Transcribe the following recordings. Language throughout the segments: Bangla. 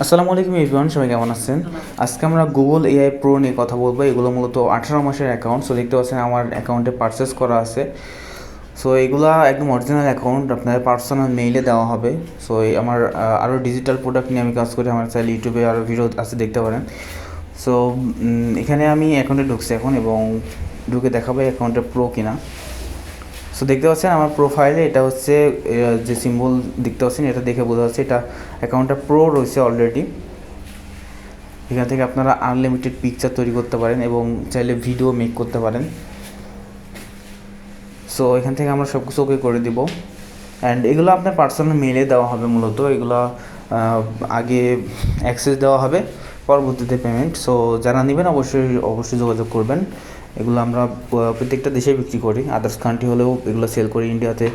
আসসালামু আলাইকুম এভরিওয়ান, সবাই কেমন আছেন? আজকে আমরা গুগল এআই প্রো নিয়ে কথা বলবো। এগুলো মূলত 18 মাসের অ্যাকাউন্ট। সো দেখতে পাচ্ছেন আমার অ্যাকাউন্টে পারচেস করা আছে। সো এগুলা একদম অরিজিনাল অ্যাকাউন্ট, আপনার পার্সোনাল মেইলে দেওয়া হবে। সো আমার আরও ডিজিটাল প্রোডাক্ট নিয়ে আমি কাজ করি। আমার চাইলে ইউটিউবে আরও ভিডিও আছে, দেখতে পারেন। সো এখানে আমি অ্যাকাউন্টে ঢুকছি এখন, এবং ঢুকে দেখাবো অ্যাকাউন্টে প্রো কিনা। সো দেখতে পাচ্ছেন আমার প্রোফাইলে এটা হচ্ছে যে সিম্বল দেখতে পাচ্ছেন, এটা দেখে বোঝা যাচ্ছে এটা অ্যাকাউন্টটা প্রো রয়েছে অলরেডি। এখান থেকে আপনারা আনলিমিটেড পিকচার তৈরি করতে পারেন এবং চাইলে ভিডিও মেক করতে পারেন। সো এখান থেকে আমরা সব কিছু ওকে করে দিব। অ্যান্ড এগুলো আপনার পার্সোনাল মেলে দেওয়া হবে। মূলত এগুলো আগে অ্যাক্সেস দেওয়া হবে, পরবর্তীতে পেমেন্ট। সো যারা নেবেন অবশ্যই যোগাযোগ করবেন। এগুলো আমরা প্রত্যেকটা দেশে বিক্রি করি, আদার্স কান্ট্রি হলেও এগুলো সেল করি। ইন্ডিয়াতে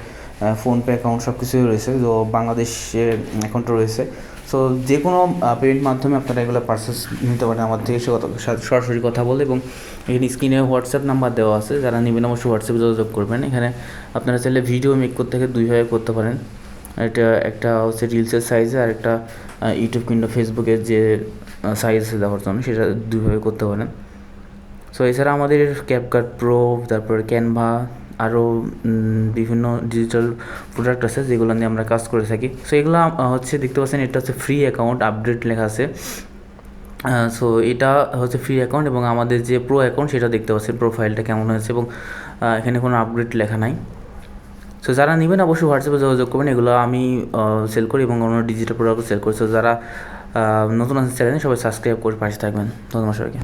ফোনপে অ্যাকাউন্ট সব কিছুই রয়েছে, তো বাংলাদেশে অ্যাকাউন্টও রয়েছে। সো যে কোনো পেমেন্ট মাধ্যমে আপনারা এগুলো পারচেস নিতে পারেন আমার থেকে সরাসরি কথা বলে। এবং এখানে স্ক্রিনে হোয়াটসঅ্যাপ নাম্বার দেওয়া আছে, যারা নেবেন অবশ্যই হোয়াটসঅ্যাপে যোগাযোগ করবেন। এখানে আপনারা চাইলে ভিডিও মেক করতে থেকে দুইভাবে করতে পারেন। এটা একটা হচ্ছে রিলসের সাইজে, আর একটা ইউটিউব কিংবা ফেসবুকের যে সাইজ দেওয়ার জন্য, সেটা দুইভাবে করতে পারেন। সো এছাড়া আমাদের ক্যাপকাট প্রো, তারপর ক্যানভা, আরও বিভিন্ন ডিজিটাল প্রোডাক্ট আছে যেগুলো নিয়ে আমরা কাজ করে থাকি। সো এগুলো হচ্ছে দেখতে পাচ্ছেন, এটা হচ্ছে ফ্রি অ্যাকাউন্ট, আপডেট লেখা আছে। সো এটা হচ্ছে ফ্রি অ্যাকাউন্ট, এবং আমাদের যে প্রো অ্যাকাউন্ট সেটা দেখতে পাচ্ছেন প্রোফাইলটা কেমন হয়েছে, এবং এখানে কোনো আপডেট লেখা নাই। সো যারা নেবেন অবশ্যই হোয়াটসঅ্যাপে যোগাযোগ করবেন। এগুলো আমি সেল করি এবং অন্য ডিজিটাল প্রোডাক্টও সেল করি। সো যারা নতুন আছে চ্যানেলে সবাই সাবস্ক্রাইব করে পাশে থাকবেন। ধন্যবাদ সবাইকে।